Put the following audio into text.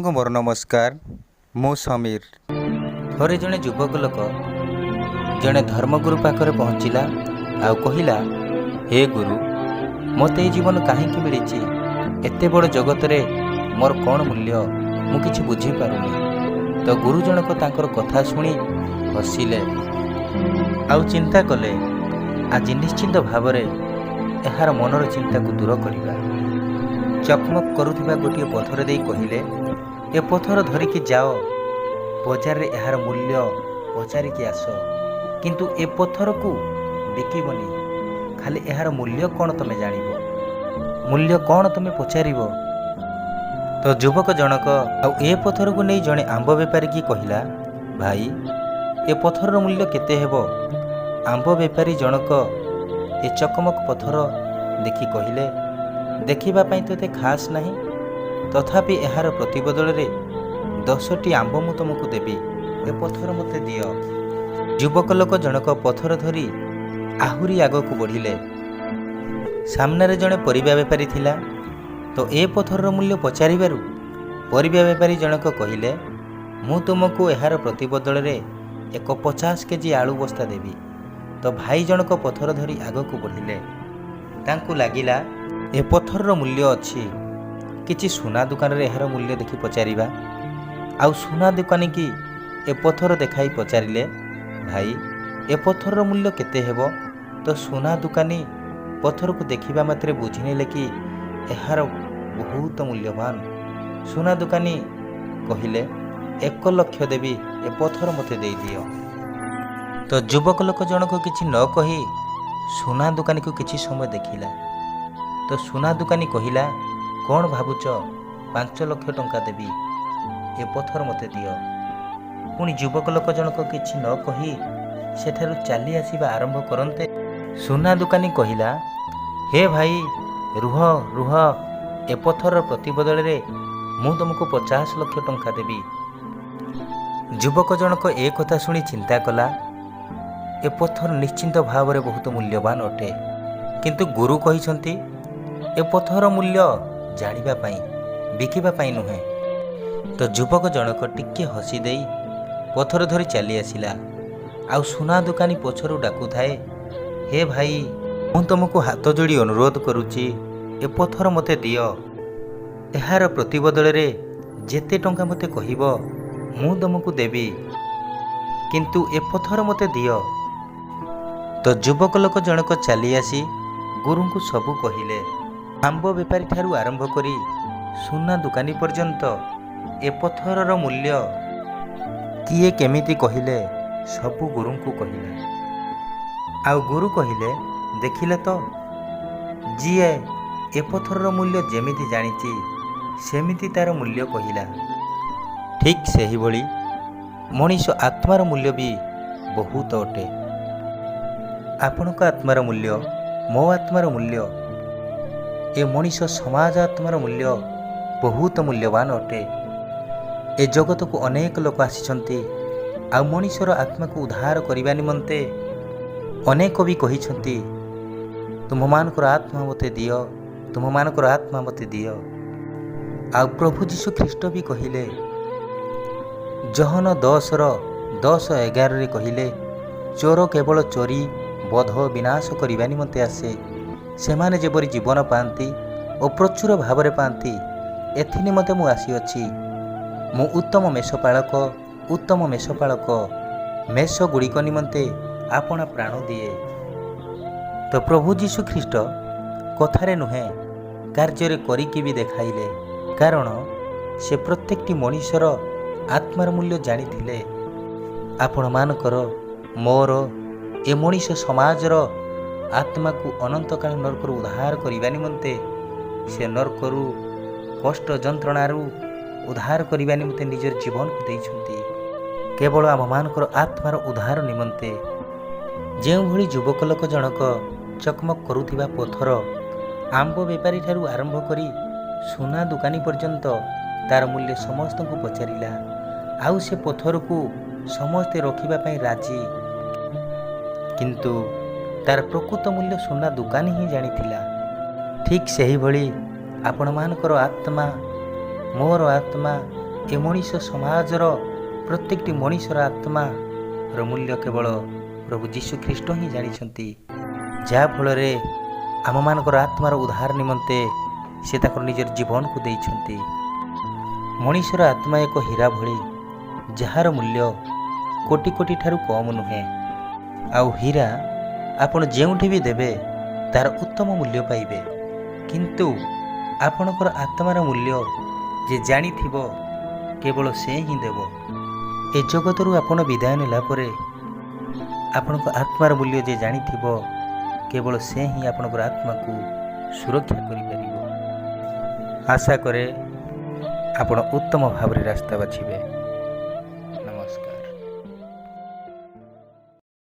समस्तଙ୍କୁ मोर नमस्कार। मु समीर। थोड़े जड़े युवक लोक जड़े धर्मगुरु पाखरे पहुँचला आउ कहला, हे गुरु मत ये जीवन कहीं मिली एत बड़ जगत रे मोर कौन मूल्य मु किछि बुझी पारुनी। तो गुरु जनक तांकर कथा शुणी हसिले आउ चिंता कले आज निश्चिंत भाव यार मनर चिंता को दूर करवा। चकमक करुवा गोटे पथर दे कहले, ए पथर धरिकी जाओ बजार रे यार मूल्य पचारिकी आस, किंतु ए पथर को बिकबनी। खाली यार मूल्य कौन तमें जान, मूल्य कौन तमें पचार। तो युवक जनक ए पथर को नहीं जड़े आंब बेपारी की कहला, भाई ए पथर मूल्य केते हेबो? आंब बेपारी जनक ए चकमक पथर देखि कहले, देखिबा पई तोते खास नहीं, तथापि यार प्रतिबदल रे 10टी आंब मु तुमको देवी, ए पथर मते दियो। युवक लोक जनक पथर धरी आहुरी आग को बढ़िले। सामने रे जड़े परिबा बेपारी थिला। तो ए पथर मूल्य पचारिबारु परिबा बेपारी जनक कहले, मु तुमको यार प्रतिबदल रे एक 50 केजी आलू बस्ता देवी। तो भाई जनक पथर धरी आग को बढ़िले। तांकु लागिला ए पथर मूल्य अच्छी, किछि सुना दुकान रे यार मूल्य देखि पचारिबा। आउ सुना दुकानी की ए पथर देखाई पचारिले, भाई ए पथर मूल्य केते हेबो? तो सुना दुकानी पथर को देखिबा मात्रे बुझिनेले कि यार बहुत मूल्यवान। सुना दुकानी कहले, 1 लाख देवी, ए पथर मते दे दियो। तो युवक लोक जनक किछि न कही सुना दुकानी को किछि समय देखिला। तो सुना दुकानी कहला, कौन भावुच 5 लाख टंका देवी, ए पथर मते दियो। पुणी युवक लोक जनक किछि न कही सेठारु चली आसीबा आरंभ करते। सुना दुकानी कहला, हे भाई रुह रुह, ए पथर प्रतिबदल रे मु तुमको 50 लाख टंका देवी। युवक जनक ए कथा शुणी चिंता कला, ए पथर निश्चिंत भाव में बहुत मूल्यवान अटे, किंतु गुरु कहिसंती ए पथर मूल्य जानिबा पाई, बिकिबा पाई नुहे। तो युवक जनक टिके हसी देई पथर धरी चली आसिला। आउ सुना दुकानी पछरु डाकु थाए, हे भाई मु तुमको हाथ जोड़ी अनुरोध करुची, ए पथर मते दियो। एहार प्रतिबदल रे जेते टंका मते कहिबो मु तुमको देवी, किंतु ए पथर मते दियो। तो युवक लोक जनक चली आसी गुरु को सबू कहले। आंब बेपारी ठारू आरंभ करी सुना दुकानी पर्यंत ए पथरर मूल्य किए केमिति कहले सबू गुरु को कहले। आउ गुरु कहले, देखिले तो जीए ए पथरर मूल्य जेमिति जानिची सेमिति तार मूल्य कहला। ठीक सही भली मनीष आत्मार मूल्य भी बहुत अटे। आपणक आत्मार मूल्य, मो आत्मार मूल्य, ए मनीष समाज आत्मार मूल्य बहुत मूल्यवान अटे। ए जगत को अनेक लोक आसिछंती, आ मनीषर आत्मा को उद्धार करबा निमंते अनेक भी कहिछंती, तुम मानकर आत्मा मते दियो, तुम मानकर आत्मा मते दियो। आ प्रभु जीशु ख्रीष्ट भी कहिले, जहन 10:10-11 रे कहिले, चोर केवल चोरी बध विनाश करबा निमंते आसे, सेमाने जेपरि जीवन पाती और प्रचुर भाव में पाती, एथि निमंते मु आसीअछि। मु उत्तम मेषपालक, उत्तम मेषपालक मेष गुड़िक निमंते आपण प्राण दिए। तो प्रभु जीशु ख्रीष्ट कथारे नुहे कार्य करिकी भी देखाइले, कारण से प्रत्येकटी मनीषर आत्मार मूल्य जानिथिले। आपण मानकर मोर ए मनीष समाजर आत्मा को अनंत काल नरकरू उद्धार करबा निमंते से नरकरू कष्ट जंत्रणारू उद्धार करबा निमंते निजर जीवन को देइछंती, केवल आम मानकर आत्मार उद्धार निमंते। जे भली युवक लोक जनक चकमक करुथिबा पथर आंब बेपारी ठारू आरंभ करी सुना दुकानी पर्यंत तार मूल्य समस्त को पचारिला। आउ से पथर को समस्ते रखिबा पई राजी, किंतु तार प्रकृत मूल्य सुना दुकानी ही जानिथिला। ठीक सही भली आपण मानकर आत्मा, मोर आत्मा ଏ ମଣିଷ ସମାଜର ପ୍ରତ୍ୟେକଟି ମଣିଷର ଆତ୍ମାର ମୂଲ୍ୟ କେବଳ ପ୍ରଭୁ ଯୀଶୁ ଖ୍ରୀଷ୍ଟ ହିଁ ଜାଣିଛନ୍ତି, ଯାହାଫଳରେ ଆମମାନଙ୍କର ଆତ୍ମାର ଉଦ୍ଧାର ନିମନ୍ତେ ସେ ତାଙ୍କର ନିଜର ଜୀବନକୁ ଦେଇଛନ୍ତି। ମଣିଷର ଆତ୍ମା ଏକ ହୀରା ଭଳି, ଯାହାର ମୂଲ୍ୟ କୋଟି କୋଟି ଠାରୁ କମ୍ ନୁହେଁ। ଆଉ ହୀରା ଆପଣ ଯେଉଁଠି ବି ଦେବେ ତାର ଉତ୍ତମ ମୂଲ୍ୟ ପାଇବେ, କିନ୍ତୁ ଆପଣଙ୍କର ଆତ୍ମାର ମୂଲ୍ୟ ଯେ ଜାଣିଥିବ କେବଳ ସେ ହିଁ ଦେବ। ଏ ଜଗତରୁ ଆପଣ ବିଦାୟ ନେଲା ପରେ ଆପଣଙ୍କ ଆତ୍ମାର ମୂଲ୍ୟ ଯେ ଜାଣିଥିବ କେବଳ ସେ ହିଁ ଆପଣଙ୍କର ଆତ୍ମାକୁ ସୁରକ୍ଷା କରିପାରିବ। ଆଶା କରେ ଆପଣ ଉତ୍ତମ ଭାବରେ ରାସ୍ତା ବାଛିବେ।